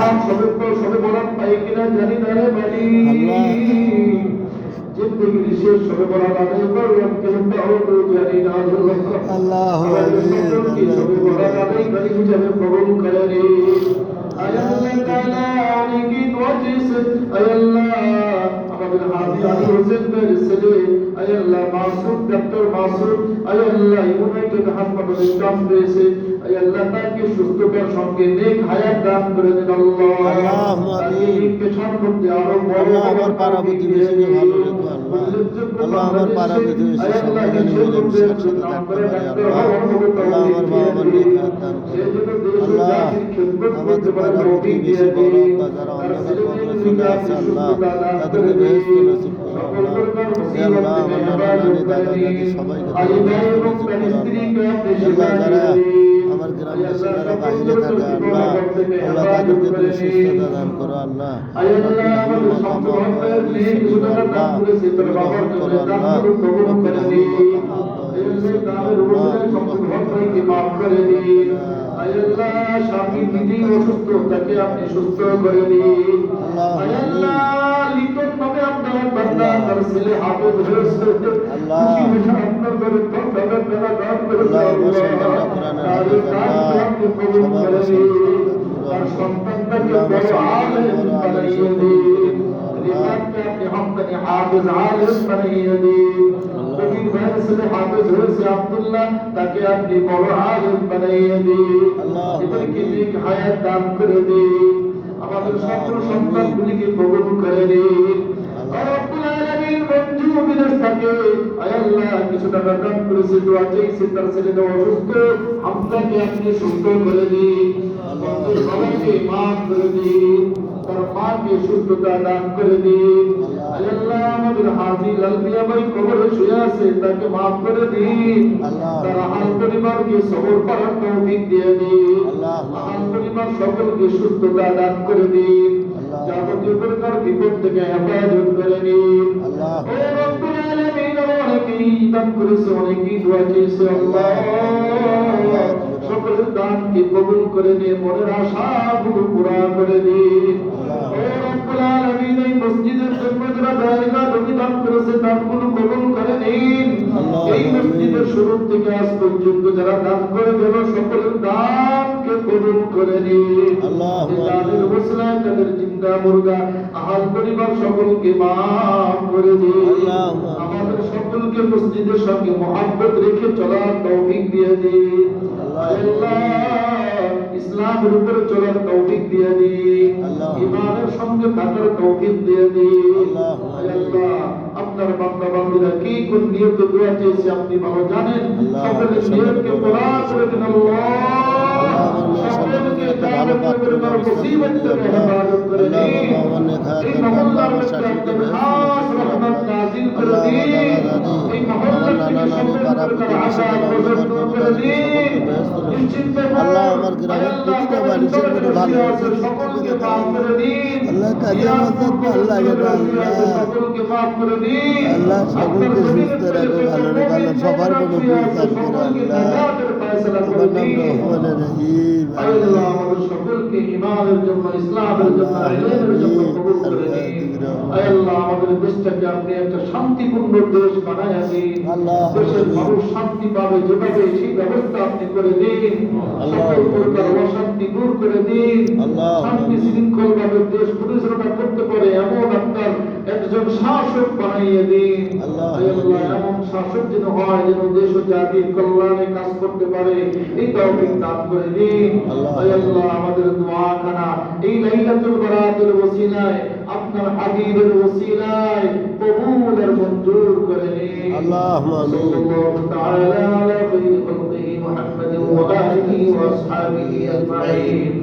সবে বরাত পাই কিনা জানি না রে বাড়ি জিন্দগির শেষ সবে বরাত আদায় করলাম কিন্তু তাও জানি না আল্লাহ কি সবে বরাত আদায় করি হিসাবে কবুল করে রে আল্লাহ তাআলা অনেকে দোয়া চেয়েছে আল্লাহ আমাদের হাজি আলী হোসেন ভাইয়ের ছেলে আল্লাহ মাসুদ ডক্টর মাসুদ আল্লাহ ইউনাইটেড হাসপাতালে কাজ পেয়েছে আল্লাহ তাকে সুস্থতার সঙ্গে নেক হায়াত দান করে দেন আল্লাহ তাকে পেছন করতে আরো বড় আমার পাড়া প্রতিবেশীকে ভালো রেখো আল্লাহ আমার পাড়া প্রতিবেশী সবাইকে মিলেমিশে একসাথে থাকতে পারে আল্লাহ আমার মা আমার নেক হায়াত দান করে আল্লাহ আমাদের পাড়া প্রতিবেশী বড় বা যারা অন্ধকার কবরে চলে আছে আল্লাহ তাদেরকে বেহেশত নসিব করো আল্লাহ আমার নানা নানি দাদা দাদি সবাইকে আল্লাহ যারা আমার গ্রামবাসী যারা বাইরে থাকে আল্লাহ আল্লাহ তাদেরকে তুমি সুস্থতা দান করো আল্লাহ করো আল্লাহ স্বামী দিদি অসুস্থ তাকে আপনি সুস্থ করে দিন আল্লাহ লিটন নামে আপনার বান্দা তার ছেলে হাফেজ হয়েছে আল্লাহ আপনার করে তবে বেলা দান করে তার সন্তানটাকে বড় আলেম বানিয়ে দিন রিফাতকে আপনি হকদানি হাফেজ আলেম বানিয়ে দিন কবির ভাইয়ের ছেলে হাফেজ হয়েছে আব্দুল্লাহ তাকে আপনি বড় আলেম বানিয়ে দিন এদেরকে নেক হায়াত দান করে দিন আমাদের সকল সন্তানগুলিকে কবুল করে দিন রব্বুল আলামিন বন্ধু বিদেশ থাকে আল্লাহ কিছু টাকা দান করেছে দোয়া চেয়েছে তার ছেলেটা অসুস্থ আপনাকে আপনি সুস্থ করে দিন আমাদের বাবাকে মাফ করে দিন তার মাকে সুস্থতা দান করে দিন আল্লাহ আমাদের হাজি লালমিয়া ভাই কবরে শুয়ে আছে তাকে মাফ করে দিন তার আহাল পরিবারকে সবর করার তৌফিক দিয়ে দিন আহাল পরিবার সকলকে সুস্থতা দান করে দিন যাবতীয় প্রকার বিপদ থেকে হেফাজত করে নিন ও রব্বুল আলামিন অনেকেই দান করেছে অনেকেই দোয়া চেয়েছে আল্লাহ সকলের দানকে কবুল করে নিয়ে মনের আশাগুলো পুরা করে দিন ও রব্বুল আলামিন এই মসজিদের জন্য যারা জায়গা জমি দান করেছে দানগুলো কবুল করে নিন এই মসজিদের শুরু থেকে আজ পর্যন্ত যারা দান করে গেল সকলের দানকে কবুল করে নিন তাদের ওসিলায় তাদের জিন্দা মুর্দা আহাল পরিবার সকলকে মাফ করে দিন আমাদের সকলকে মসজিদের সঙ্গে মহব্বত রেখে চলার তৌফিক দিয়ে দিন ইসলামের উপরে চলার তৌফিক দিয়ে দিন ঈমানের সঙ্গে থাকার তৌফিক দিয়ে দিন আল্লাহ আপনার বান্দা বান্দীরা কি কোন নিয়তে দোয়া চেয়েছে আপনি ভালো জানেন সকলের নিয়তকে পুরা করে দিন আল্লাহ সকলকে ভালো পাত্র মুসিবত থেকে হেফাজত করে দিন এই মহল্লার মধ্যে খাস রহমত নাযিল করে দিন এই মহল্লার থেকে সকলের আশায় পূর্ণ করে দিন আল্লাহ আমার গ্রামের প্রতিটা মানুষের মনে ভালো আল্লাহ কাজে আমার ভালো লাগে না আল্লাহ সকলকে সুস্থ রাখো ভালো রেখো আল্লাহ সবার মনে পরিচাল করো আল্লাহ তোমার নাম রহমান রহিম আল্লাহ আমাদের সকলকে ঈমানের জন্য ইসলামের জন্য ইলমের জন্য কবুল করে নিন আল্লাহ আমাদের দেশটাকে আপনি একটা শান্তিপূর্ণ দেশ বানায়া দিন দেশের মানুষ শান্তি পাবে যেভাবে সেই ব্যবস্থা আপনি করে দিন সকল প্রকার অশান্তি দূর করে দিন শান্তি শৃঙ্খল ভাবে দেশ পরিচালনা করতে পারে এমন আপনার একজন শাসক বানাইয়ে দিন আল্লাহ এমন শাসক যেন হয় যেন দেশ ও জাতির কল্যাণে কাজ করতে পারে এই তৌফিক দান করে দিন আল্লাহ আমাদের দোয়াখানা এই লাইলাতুল বারাতের ওসিলায় আপনার হাবিবের ওসিলায় কবুলের মঞ্জুর করে নিন আল্লাহুম্মা আমিন সাল্লাল্লাহু তাআলা আলা খায়রি খালকিহি মুহাম্মাদিন ওয়া আলিহি ওয়া আসহাবিহি আজমাইন